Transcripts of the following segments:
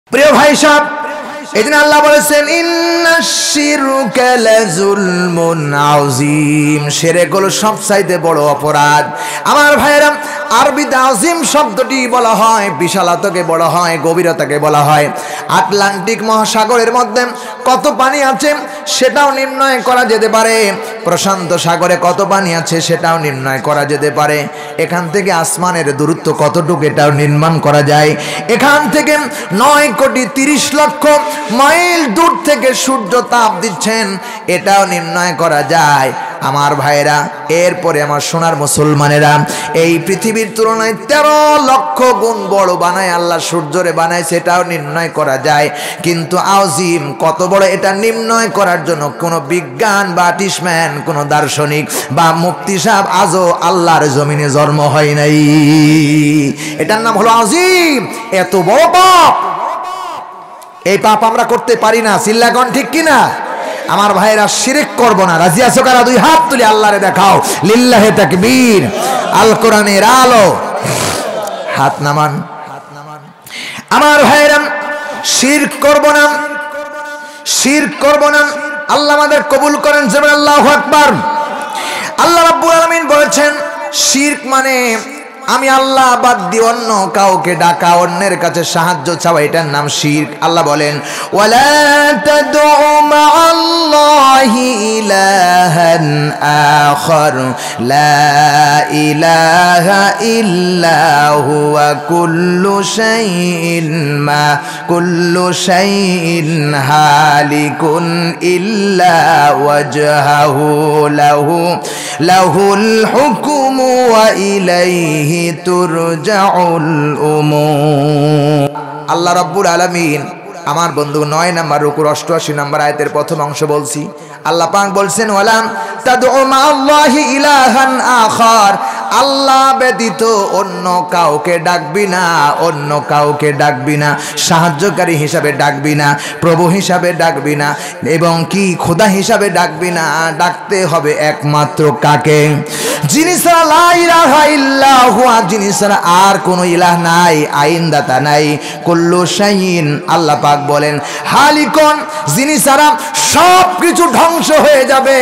প্রিয় ভাই সাহেব, এদিন আল্লাহ বলেছেন ইন্নাশ শিরকা লাযুলমুন আযীম, শিরক হলো সবচাইতে বড় অপরাধ। আমার ভাইরা, আরবিতে আযীম শব্দটি বলা হয় বিশালতাকে বলা হয়, গভীরতাকে বলা হয়। আটলান্টিক মহাসাগরের মধ্যে কত পানি আছে সেটাও নির্ণয় করা যেতে পারে, প্রশান্ত সাগরে কত পানি আছে সেটাও নির্ণয় করা যেতে পারে, এখান থেকে আসমানের দূরত্ব কতটুকু এটাও নির্মাণ করা যায়, এখান থেকে 9,30,00,000 মাইল দূর থেকে সূর্য তাপ দিচ্ছেন এটাও নির্ণয় করা যায়। আমার ভাইরা, এরপরে আমার সোনার মুসলমানেরা, এই পৃথিবীর তুলনায় 13 লক্ষ গুণ বড় বানায় আল্লাহ সূর্যরে বানায়, সেটাও নির্ণয় করা যায়। কিন্তু আযীম কত বড় এটা নির্ণয় করার জন্য কোনো বিজ্ঞান বা টিসম্যান, কোনো দার্শনিক বা মুফতি সাহেব আজও আল্লাহর জমিনে জন্ম হয় নাই। এটার নাম হলো আযীম। এত বড় পাপ, এই পাপ আমরা করতে পারি না, চিল্লাগণ ঠিক কিনা? আমার ভাইরা, শিরক করব না, রাজি আছো কারা? দুই হাত তুলে আল্লাহরে দেখাও, লিল্লাহে তাকবীর। আল কোরআনের আলো, হাত নামান। আমার ভাইরা, শিরক করব না, শিরক করব না। আল্লাহ আমাদের কবুল করেন, জেবে আল্লাহু আকবার। আল্লাহ রাব্বুল আলামিন বলেছেন শিরক মানে আমি আল্লাহ বাদ দিয়ে অন্য কাউকে ডাকা, অন্যের কাছে সাহায্য চাওয়া, এটার নাম শিরক। আল্লাহ বলেন ওয়ালা তাদউ মা'আল্লাহি ইলাহান আখার লা ইলাহা ইল্লা হুয়া কুল্লু শাইইন হালিকুন ইল্লা ওয়াজহাহু লাহুল হুকমু ওয়া ইলাইহি তুরজাউল উমুর। আল্লাহ রাব্বুল আলামিন, আমার বন্ধু 9 নম্বর রুকুর 88 নম্বর আয়াতের প্রথম অংশ বলছি। আল্লাহ পাক বলছেন ওয়ালা তাদউ মা'আল্লাহি ইলাহান আখার, আল্লাহ ব্যতীত অন্য কাউকে ডাকবি না, অন্য কাউকে ডাকবি না, সাহায্যকারী হিসাবে ডাকবি না, প্রভু হিসাবে ডাকবি না, এবং কি খোদা হিসাবে ডাকবি না। ডাকতে হবে একমাত্র কাকে? যিনি ছাড়া লা ইলাহা ইল্লা হুয়া, যিনি ছাড়া আর কোনো ইলাহ নাই, আইনদাতা নাই। কুল্লু শাইইন, আল্লাহ পাক বলেন হালিকুন, যিনি ছাড়া সব কিছু ধ্বংস হয়ে যাবে।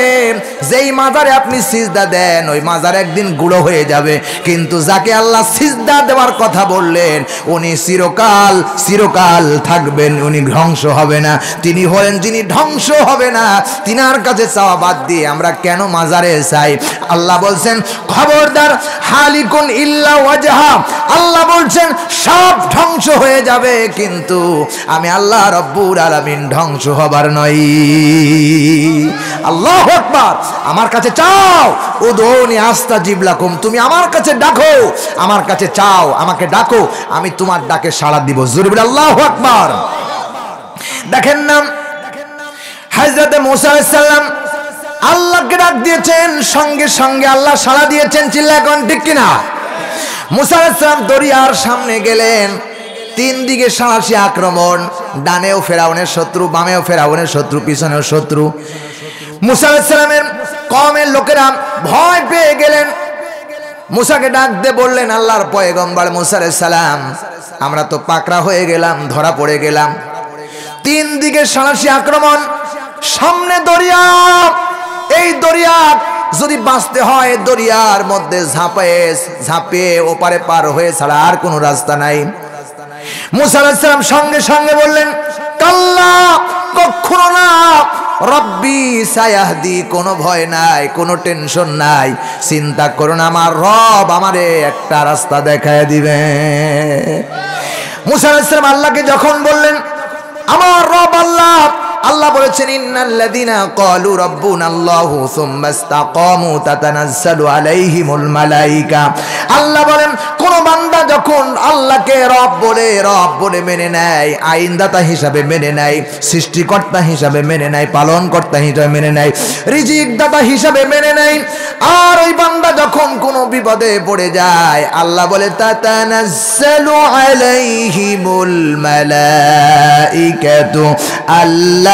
যেই মাজারে আপনি সিজদা দেন ওই মাজার একদিন গুঁড়ো হয়ে যাবে, কিন্তু যাকে আল্লাহ সিজদা দেওয়ার কথা বললেন উনি চিরকাল চিরকাল থাকবেন, উনি ধ্বংস হবে না। তিনি হলেন যিনি ধ্বংস হবে না। তিনার কাছে চাওয়া বাদ দিয়ে আমরা কেন মাজারে চাই? আল্লাহ বলছেন খবরদার, হালিকুন ইল্লা ওয়াজহা, আল্লাহ বলছেন সব ধ্বংস হয়ে যাবে, কিন্তু আমি আল্লাহ রাব্বুল আলামিন ধ্বংস হবার নই। আল্লাহু আকবার। আমার কাছে চাও, উদউনি আস্তাজিব লাকুম, তুমি আমার কাছে ডাকো, আমার কাছে চাও, আমাকে ডাকো, আমি তোমার ডাকে সাড়া দিব। জোরে বলে আল্লাহু আকবার। দেখেন না, হযরত মুসা আলাইহিস সালাম আল্লাহকে ডাক দিয়েছেন, সঙ্গে সঙ্গে আল্লাহ সাড়া দিয়েছেন, চিল্লায় কোন ঠিক কিনা? মুসা আলাইহিস সালাম দরিয়ার সামনে গেলেন, 3 দিকে সাঁড়াশি আক্রমণ, ডানেও ফেরাউনের শত্রু, বামেও ফেরাউনের শত্রু, পিছনেও শত্রু। মুসা আলাইহিস সালামের কওমের লোকেরা ভয় পেয়ে গেলেন, মুসাকে ডাক দিয়ে বললেন আল্লাহর পয়গম্বর মুসা আলাইহিস সালাম, আমরা তো পাকড়া হয়ে গেলাম, ধরা পড়ে গেলাম। 3 দিকে সাঁড়াশি আক্রমণ, সামনে দরিয়া, এই দরিয়া যদি বাঁচতে হয় দরিয়ার মধ্যে ঝাঁপিয়ে ওপারে পার হয়ে ছাড়া আর কোনো রাস্তা নাই। মুসা আলাইহিস সালাম সঙ্গে সঙ্গে বললেন কাল্লা, কখনো না, রব্বি সায়াহদি, কোনো ভয় নাই, কোনো টেনশন নাই, চিন্তা করো না, আমার রব আমারে একটা রাস্তা দেখায় দিবে। মুসা আলাইহিস সালাম আল্লাহকে যখন বললেন আমার রব আল্লাহ, আল্লাহ বলেছেন ইন্নাল্লাযীনা ক্বালু রাব্বুনাল্লাহু সুম্মা ইসতাকামু তাতানাজ্জালু আলাইহিমুল মালায়েকা। আল্লাহ বলেন কোন বান্দা যখন আল্লাহকে রব বলে মেনে নেয়, আইনদাতা হিসাবে মেনে নেয়, সৃষ্টিকর্তা হিসাবে মেনে নেয়, পালনকর্তা হিসাবে মেনে নেয়, রিজিক দাতা হিসাবে মেনে নেয়, আর ওই বান্দা যখন কোনো বিপদে পড়ে যায় আল্লাহ বলে তাতানাজ্জালু আলাইহিমুল মালায়েকাতু আল্লা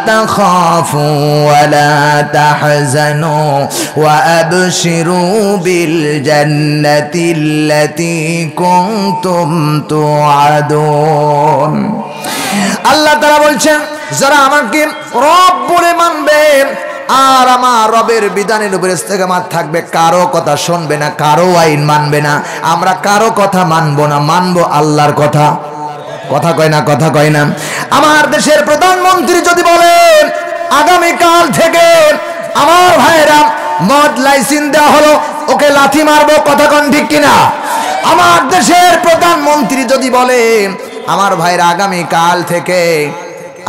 তাখাফু ওয়ালা তাহজানু ওয়া আবশিরু বিল জান্নাতিল্লাতী কুনতুম তুআদুন। আল্লাহ তাআলা বলছেন, যারা আমাকে রব বলে মানবে আর আমার রবের বিধানের উপর ইস্তেকামাত থাকবে, কারো কথা শুনবে না, কারো আইন মানবে না। আমরা কারো কথা মানবো না, মানবো আল্লাহর কথা। কথা কয় না, কথা কয় না। আমার দেশের প্রধানমন্ত্রী যদি বলেন আগামীকাল থেকে আমার ভাইরা মদ লাইসেন্স দেওয়া হলো, ওকে লাথি মারবো, কথা কোন ঠিক কিনা? আমার দেশের প্রধানমন্ত্রী যদি বলে আমার ভাইরা আগামীকাল থেকে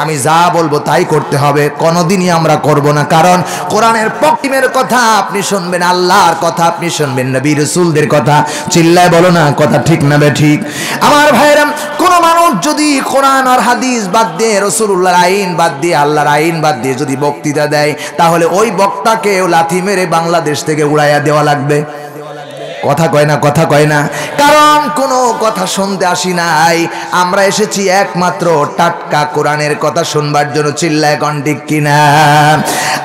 আমি যা বলবো তাই করতে হবে, কোনোদিনই আমরা করব না। কারণ কোরআনের পক্ষের কথা আপনি শুনবেন, আল্লাহর কথা আপনি শুনবেন, নবী রাসূলদের কথা। চিল্লায় বলো না, কথা ঠিক না বে ঠিক? আমার ভাইরা, কোন মানুষ যদি কোরআন আর হাদিস বাদ দিয়ে, রাসূলুল্লাহর আইন বাদ দিয়ে, আল্লাহর আইন বাদ দিয়ে যদি বক্তৃতা দেয়, তাহলে ওই বক্তাকেও লাথি মেরে বাংলাদেশ থেকে উড়াইয়া দেওয়া লাগবে। কথা কয় না, কথা কয় না। কারণ কোনো কথা শুনতে আসি নাই, আমরা এসেছি একমাত্র টাটকা কোরআনের কথা শুনবার জন্য। চিল্লায় কোন ঠিক কিনা?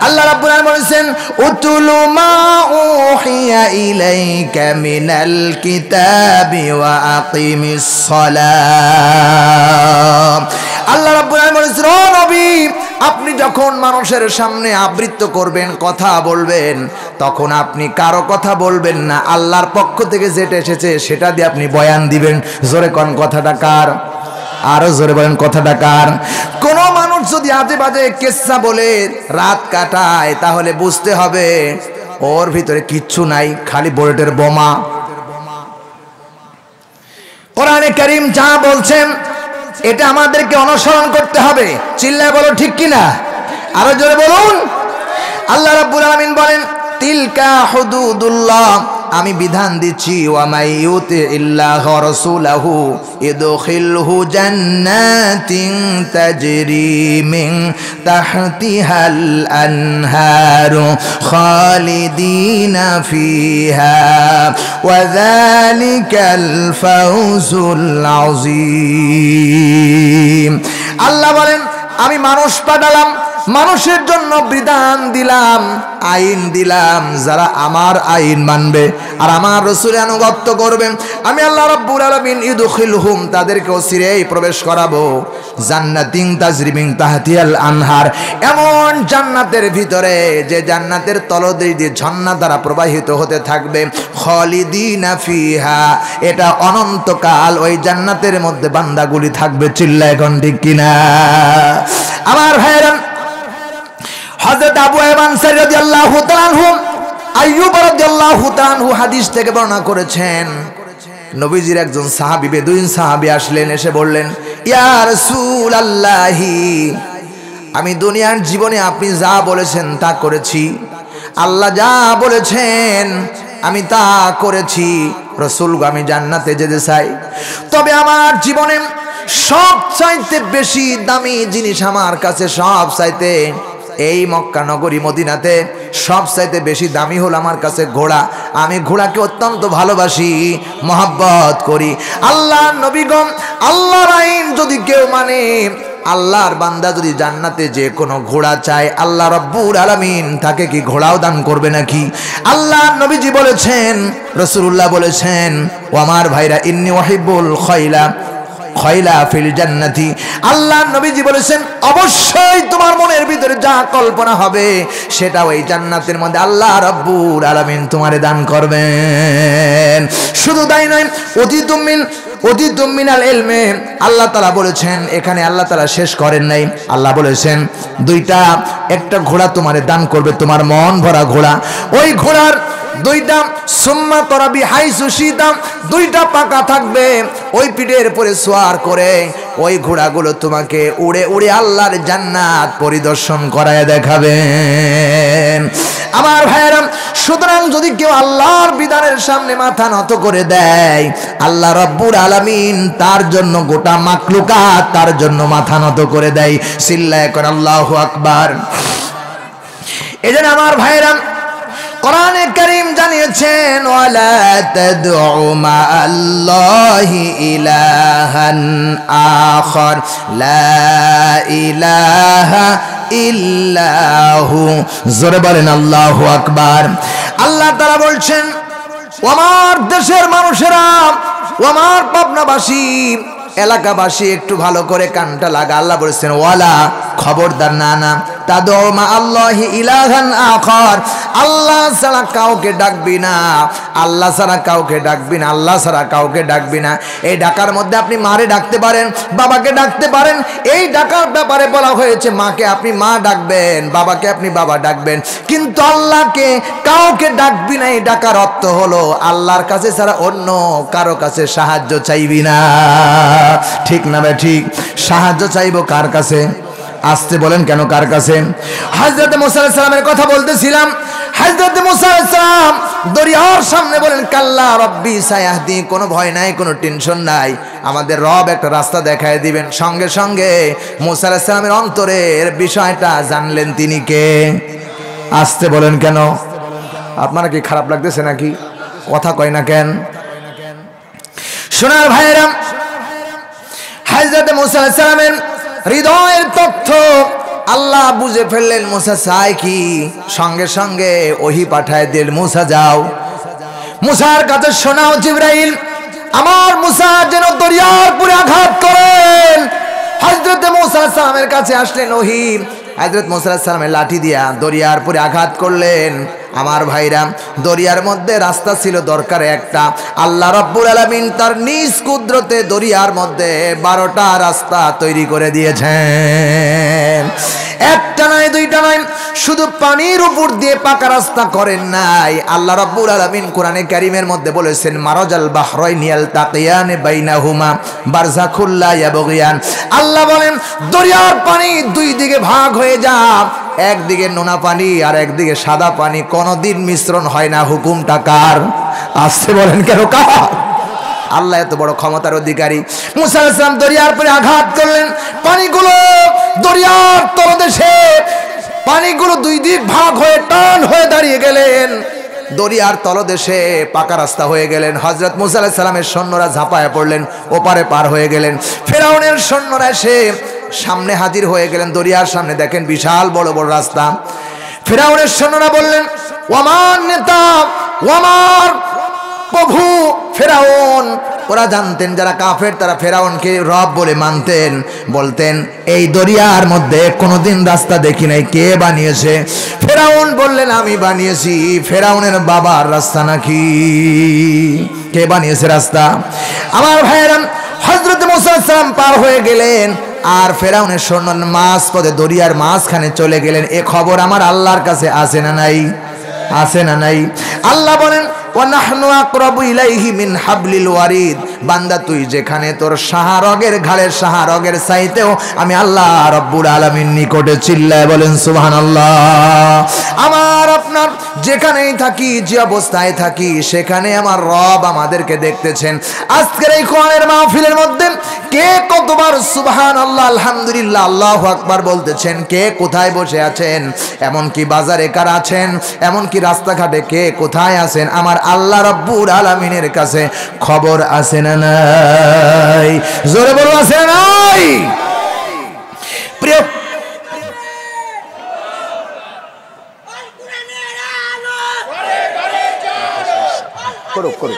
আল্লাহ রাব্বুল আলামিন বলেছেন, উতুলু মা উহিয়া ইলাইকা মিনাল কিতাবি ওয়া আকিমিস সালাত। আল্লাহ রাব্বুল আলামিন বলেছেন, ও নবী, আপনি যখন মানুষের সামনে আবৃত্ত করবেন, কথা বলবেন, তখন আপনি কারো কথা বলবেন না, আল্লাহর পক্ষ থেকে যেটা এসেছে সেটা দিয়ে আপনি বয়ান দিবেন। জোরে কোন কথাটা কার? আরো জোরে বলেন, কথাটা কার? কোন মানুষ যদি আজে বাজে কিচ্ছা বলে রাত কাটায়, তাহলে বুঝতে হবে ওর ভিতরে কিচ্ছু নাই, খালি বুলেটের বোমা। কোরআনে কারীম যা বলছেন এটা আমাদেরকে অনুসরণ করতে হবে। চিল্লায় বলো ঠিক কিনা? আরো জোরে বলুন। আল্লাহ রাব্বুল আলামিন বলেন, তিলকা হুদুদুল্লাহ, আমি বিধান দিচ্ছি, ওয়া মাই ইউতি ইল্লাহ ওয়া রাসূলাহু ইদখিলহু জান্নাতিন তাজরি মিন তাহতিহাল আনহারু খালিদিনা ফিহা ওয়া যালিকাল ফাওজুল আযীম। আল্লাহ বলেন, আমি মানুষ পাঠালাম, মানুষের জন্য বিধান দিলাম, আইন দিলাম, যারা আমার আইন মানবে আর আমার রাসূলের আনুগত্য করবে, আমি আল্লাহ রাব্বুল আলামিন ইদখিলহুম, তাদেরকে অচিরেই প্রবেশ করাবো, জান্নাতিন তাজরি মিন তাহতিহাল আনহার, এমন জান্নাতের ভিতরে যে জান্নাতের তলদেশ দিয়ে ঝর্ণা দ্বারা প্রবাহিত হতে থাকবে, খালিদিনা ফিহা, এটা অনন্তকাল ওই জান্নাতের মধ্যে বান্দাগুলি থাকবে। চিল্লায় এখন ঠিক কিনা? আমার ভাইরা, হযরত আবু আইয়ুব আনসারী রাদিয়াল্লাহু তাআলা আনহু, আইয়ুব রাদিয়াল্লাহু তাআলা আনহু হাদিস থেকে বর্ণনা করেছেন, নবীজির একজন সাহাবী, বেদুইন সাহাবী আসলেন, এসে বললেন, ইয়া রাসূলুল্লাহি, আমি দুনিয়ার জীবনে আপনি যা বলেছেন তা করেছি, আল্লাহ যা বলেছেন আমি তা করেছি, রাসূল গো, আমি জান্নাতে যেতে চাই, তবে আমার জীবনে সবচাইতে বেশি দামি জিনিস আমার কাছে, সবচাইতে এই মক্কা নগরী মদিনাতে সবচাইতে বেশি দামি হলো আমার কাছে ঘোড়া। আমি ঘোড়াকে অত্যন্ত ভালোবাসি, মহব্বত করি। আল্লাহ নবীগণ, আল্লাহর আইন যদি কেউ মানে, আল্লাহর বান্দা যদি জান্নাতে যে কোনো ঘোড়া চায়, আল্লাহ রাব্বুল আলামিন তাকে কি ঘোড়াও দান করবে নাকি? আল্লাহ নবীজি বলেছেন, রাসূলুল্লাহ বলেছেন, ও আমার ভাইরা, ইন্নী উহিব্বুল খাইলা খয়লা ফিল জান্নাতি, আল্লাহ নবীজি বলেছেন, অবশ্যই তোমার মনের ভিতরে যা কল্পনা হবে সেটা ওই জান্নাতের মধ্যে আল্লাহ রাব্বুল আলামিন তোমারে দান করবেন। শুধু তাই নয়, অতীতুম মিনাল ইলমে, আল্লাহ তাআলা বলেছেন, এখানে আল্লাহ তাআলা শেষ করেন নাই, আল্লাহ বলেছেন একটা ঘোড়া তোমারে দান করবে, তোমার মন ভরা ঘোড়া। ওই ঘোড়ার দুইটা সুম্মা তরাবি হাইসু শীতাম, দুইটা পাকা থাকবে, ওই পিঠের উপরে সোয়ার করে ওই ঘোড়াগুলো তোমাকে উড়ে উড়ে আল্লাহর জান্নাত পরিদর্শন করায় দেখাবেন। আমার ভাইয়েরা, সুতরাং যদি কেউ আল্লাহর বিধানের সামনে মাথা নত করে দেয়, আল্লাহ রাব্বুল আলামিন তার জন্য গোটা মাখলুকাত তার জন্য মাথা নত করে দেয়। চিল্লায় করে আল্লাহু আকবার। এজন্য আমার ভাইয়েরা, কোরআনে কারীম জানিয়েছেন, ওয়ালা তাদউ মা'আল্লাহি ইলাহান আখার লা ইলাহা ইল্লাহু। জোরে বলেন আল্লাহু আকবার। আল্লাহ তাআলা বলছেন, ও আমার দেশের মানুষেরা, ও আমার পাবনাবাসী, এলাকাবাসী একটু ভালো করে কানটা লাগা। আল্লাহ বলেছেন ওয়ালা, খবরদার, না না, তাদউ মা আল্লাহি ইলাহান আখার, আল্লাহ ছাড়া কাউকে ডাকবি না, আল্লাহ ছাড়া কাউকে ডাকবি না, আল্লাহ ছাড়া কাউকে ডাকবি না। এই ডাকার মধ্যে আপনি মারে ডাকতে পারেন, বাবাকে ডাকতে পারেন। এই ডাকার ব্যাপারে বলা হয়েছে মাকে আপনি মা ডাকবেন, বাবাকে আপনি বাবা ডাকবেন, কিন্তু আল্লাহকে কাউকে ডাকবি না। এই ডাকার অর্থ হলো আল্লাহর কাছে ছাড়া অন্য কারো কাছে সাহায্য চাইবি না। ঠিক না ভাই? ঠিক। সাহায্য চাইবো কার কাছে? আসতে বলেন কেন, কার কাছে? হযরত মুসা আলাইহিস সালামের কথা বলতেছিলাম। হযরত মুসা আলাইহিস সালাম দরিয়ার সামনে বলেন কাল্লা রব্বি সায়াহদি, কোনো ভয় নাই, কোনো টেনশন নাই, আমাদের রব একটা রাস্তা দেখায় দিবেন। সঙ্গে সঙ্গে মুসা আলাইহিস সালামের অন্তরের বিষয়টা জানলেন তিনি কে। আসতে বলেন কেন? আপনারা কি খারাপ লাগতেছে নাকি? কথা কয় না কেন? সোনার ভাইরা, হযরত মুসা আলাইহিস সালামের হৃদয়ের তথ্য আল্লাহ বুঝে ফেললেন। মুসা চায় কি? সঙ্গে সঙ্গে ওহী পাঠায় দিলেন, মুসা যাও, মুসার কাছে শোনাও জিবরাইল আমার মুসা যেন দরিয়ার পুরে আঘাত করেন। হযরত মুসা আলাইহিস সালামের কাছে আসলেন ওহী। হযরত মুসা আলাইহিস সালামের লাঠি দিয়া দরিয়ার পুরে আঘাত করলেন। আমার ভাইরা, দরিয়ার মধ্যে রাস্তা ছিল দরকার একটা, আল্লাহ রাব্বুল আলামিন তার নিজ কুদরতে দরিয়ার মধ্যে 12টা রাস্তা তৈরি করে দিয়েছেন। একটা নয়, দুইটা নয়, শুধু পানির উপর দিয়ে পাকা রাস্তা করেন নাই। আল্লাহ রাব্বুল আলামিন কোরআনে কারীমের মধ্যে বলেছেন মারাজাল বাহরাইনি ইয়ালতাকিয়ান বাইনাহুমা বারযাখুল লা ইয়াবগিয়ান। আল্লাহ বলেন দরিয়ার পানি দুই দিকে ভাগ হয়ে যায়, একদিকে নোনা পানি আর একদিকে সাদা পানি, কোনদিন মিশ্রণ হয় না। হুকুমটা কার? আসতে বলেন কেন, কার? আল্লাহ এত বড় ক্ষমতার অধিকারী। মুসা আলাইহিস সালাম দরিয়ার পরে আঘাত করলেন, পানিগুলো দরিয়ার তলদেশে, পানিগুলো দুই দিক ভাগ হয়ে টান হয়ে দাঁড়িয়ে গেলেন, দরিয়ার তলদেশে পাকা রাস্তা হয়ে গেলেন। হযরত মুসা আলাইহিস সালামের সৈন্যরা ঝাঁপায়া পড়লেন, ওপারে পার হয়ে গেলেন। ফেরাউনের সৈন্যরা এসে সামনে হাজির হয়ে গেলেন দরিয়ার সামনে, দেখেন বিশাল বড় বড় রাস্তা। ফেরাউনের সৈন্যরা বললেন ও আমার নেতা, ও আমার প্রভু ফেরাউন। ওরা জানতেন যারা কাফের তারা ফেরাউনকে রব বলে মানতেন, বলতেন এই দরিয়ার মধ্যে কোনোদিন রাস্তা দেখি নাই, কে বানিয়েছে? ফেরাউন বললেন আমি বানিয়েছি। ফেরাউনের বাবার রাস্তা নাকি? কে বানিয়েছে রাস্তা? আমার ভাইয়েরা, হযরত মুসা আলাইহিস সালাম পার হয়ে গেলেন আর ফেরাউনের সৈন্য মাঝ পথে দরিয়ার মাঝখানে চলে গেলেন। এ খবর আমার আল্লাহর কাছে আছে না নাই? আছে না নাই? আল্লাহ বলেন ওয়ানাহনু আকরাবু ইলাইহি মিন হাবলিল ওয়ারিদ, বান্দা তুই যেখানে তোর শাহরগের ঘাড়ের শাহরগের চাইতেও আমি আল্লাহ রাব্বুল আলামিন নিকটে। চিল্লায় বলেন সুবহানাল্লাহ। আমার আপনার যেখানেই থাকি, যে অবস্থায় থাকি, সেখানে আমার রব আমাদেরকে দেখতেছেন। আজকের এই কোরআনের মাহফিলের মধ্যে কে কতবার সুবহানাল্লাহ, আলহামদুলিল্লাহ, আল্লাহু আকবার বলতেছেন? কে কোথায় বসে আছেন? এমনকি বাজারে কারা আছেন? এমনকি রাস্তাঘাটে কে কোথায় আছেন? আমার আল্লাহ রাব্বুল আলামিনের কাছে খবর আছে না নাই? জোরে বলো, আছে না নাই? প্রিয় করো করো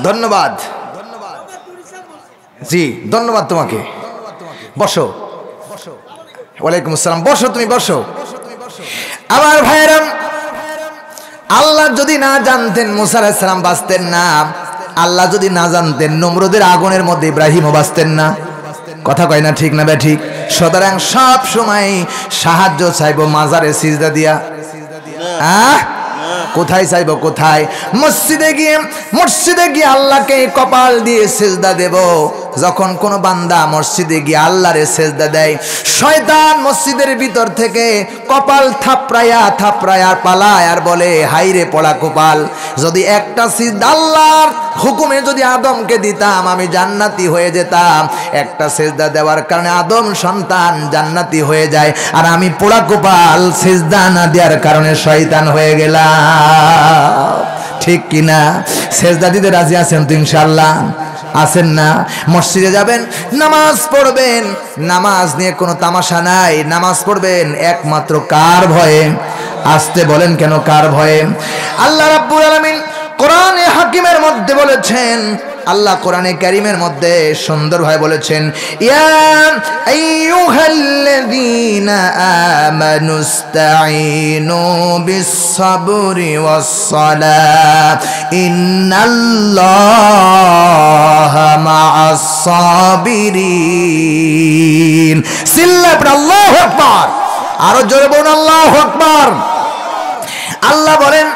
ধন্যবাদ, জি ধন্যবাদ তোমাকে। বসো। ওয়ালাইকুম আসসালাম। বসো, তুমি বসো। আমার ভাইয়েরা, আল্লাহ যদি না জানতেন মুসা আলাইহিস সালাম বাঁচতেন না। আল্লাহ যদি না জানতেন নমরুদের আগুনের মধ্যে ইব্রাহিমও বাঁচতেন না। কথা কয় না, ঠিক না বে ঠিক? সুতরাং সব সময় সাহায্য চাইবো মাজারে সিজদা দিয়া। কোথায় চাইবো? কোথায়? মসজিদে গিয়ে আল্লাহকে কপাল দিয়ে সিজদা দেব। যখন কোন বান্দা মসজিদে গিয়ে আল্লাহরে সিজদা দেয়, শয়তান মসজিদের ভিতর থেকে কপাল থাপড়ায়া পালায় আর বলে হাইরে পড়া কপাল, যদি একটা সিজদা আল্লাহর হুকুমে যদি আদমকে দিতাম আমি জান্নাতি হয়ে যেতাম। একটা সিজদা দেওয়ার কারণে আদম সন্তান জান্নাতি হয়ে যায়, আর আমি পোড়া কপাল সিজদা না দেওয়ার কারণে শয়তান হয়ে গেলাম। ঠিক কিনা? সেজদা দিতে রাজি আছেন তো ইনশাআল্লাহ? আছেন না? মসজিদে যাবেন, নামাজ পড়বেন, নামাজ নিয়ে কোনো তামাশা নাই। নামাজ পড়বেন একমাত্র কার ভয়ে? আসতে বলেন কেন, কার ভয়ে? আল্লাহ রাব্বুল আলামিন কোরআনে হাকিমের মধ্যে বলেছেন, আল্লাহ কোরআনে কারীমের মধ্যে সুন্দরভাবে বলেছেন, ইয়া আইয়ুহাল্লাযীনা আমানুস্তাঈনু বিস-সাবরি ওয়াস-সালাহ ইন্নাল্লাহা মা'আস-সাবিরিন। সিল্লা পড়ে আল্লাহু আকবার, আরো জোরে বলুন আল্লাহু আকবার। আল্লাহ বলেন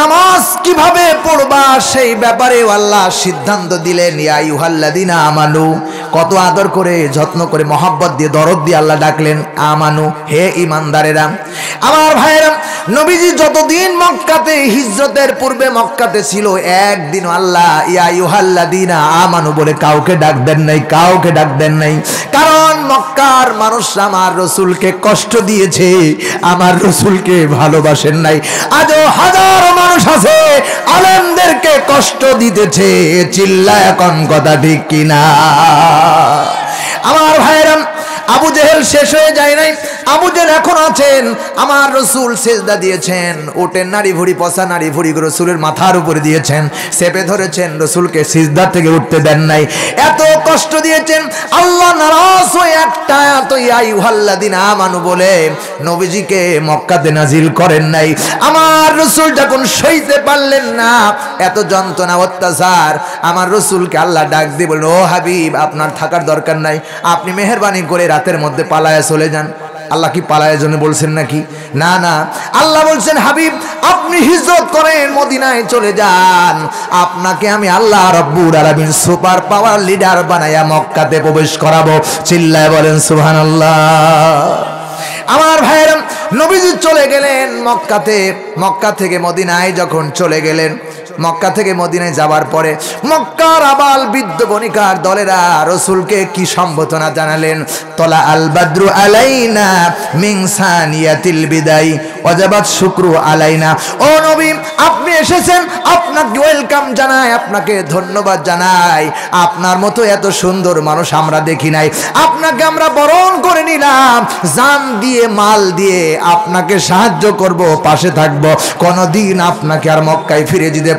নামাজ কিভাবে পড়বা সেই ব্যাপারে আল্লাহ সিদ্ধান্ত দিলেন। ইয়া আইয়ুহাল্লাযীনা আমানু, কত আদর করে, যত্ন করে, মহব্বত দিয়ে, দরদ দিয়ে আল্লাহ ডাকলেন আমানু, হে ঈমানদারেরা। আমার ভাইরা, নবীজি যতদিন মক্কাতে, হিজরতের পূর্বে মক্কাতে ছিল, একদিন আল্লাহ ইয়া আইয়ুহাল্লাযীনা আমানু বলে কাউকে ডাক দেন নাই, কাউকে ডাক দেন নাই। কারণ মক্কার মানুষরা আমার রাসূলকে কষ্ট দিয়েছে, আমার রাসূলকে ভালোবাসেন নাই। আজও হাজারো মানুষ আছে আলেমদেরকে কষ্ট দিতেছে, চিল্লায় কোন কথা ঠিক কিনা? আমার ভাইরা, আবু জেহেল শেষ হয়ে যায় নাই, আবু জেহেল এখন আছেন। আমার রাসূল সেজদা দিয়েছেন, উটের নাড়ি ভুড়ি, পচা নাড়ি ভুড়ি রাসূলের মাথার উপরে দিয়েছেন, চেপে ধরেছেন, রাসূলকে সিজদা থেকে উঠতে দেন নাই। এত কষ্ট দিয়েছেন, আল্লাহ নারাজ হয়ে একটা আয়াত ইয়া আইয়ুহাল্লাযীনা আমানু বলে নবীজিকে মক্কাতে নাজিল করেন নাই। আমার রাসূল যখন সইতে পারলেন না এত যন্ত্রণা অত্যাচার, আমার রাসূলকে আল্লাহ ডাক দিয়ে বললেন, ও হাবিব, আপনার থাকার দরকার নাই, আপনি মেহেরবানি করে রাতের মধ্যে পালায়া চলে যান। আল্লাহ কি পালায়ের জন্য বলছেন নাকি? না না, আল্লাহ বলছেন হাবিব আপনি হিজরত করেন, মদিনায় চলে যান, আপনাকে আমি আল্লাহ রাব্বুল আলামিন সুপার পাওয়ার লিডার বানায়া মক্কাতে প্রবেশ করাবো। চিল্লায় বলেন সুবহানাল্লাহ। আমার ভাইয়েরা, নবীজি চলে গেলেন মক্কাতে, মক্কা থেকে মদিনায় যখন চলে গেলেন, মক্কা থেকে মদিনায় যাবার পরে মক্কার আবাল বৃদ্ধ বণিকার দলেরা রাসূলকে কি সম্বোধনা জানালেন? তলা আল বাদরু আলাইনা মিন সানিয়াতিল বিদাই ওয়াজাবাত শুকরু আলাইনা। ও নবী, আপনি এসেছেন, আপনাকে ওয়েলকাম জানাই, আপনাকে ধন্যবাদ জানাই। আপনার মতো এত সুন্দর মানুষ আমরা দেখি নাই, আপনাকে আমরা বরণ করে নিলাম, জান দিয়ে, মাল দিয়ে আপনাকে সাহায্য করব, পাশে থাকব, কোনদিন আপনাকে আর মক্কায় ফিরে যেতে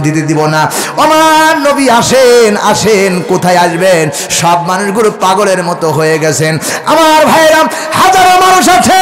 দিতে দিব না। আমার নবী আসেন, আসেন, কোথায় আসবেন? সব মানুষগুলো পাগলের মতো হয়ে গেছেন। আমার ভাইরা, হাজারো মানুষ আছে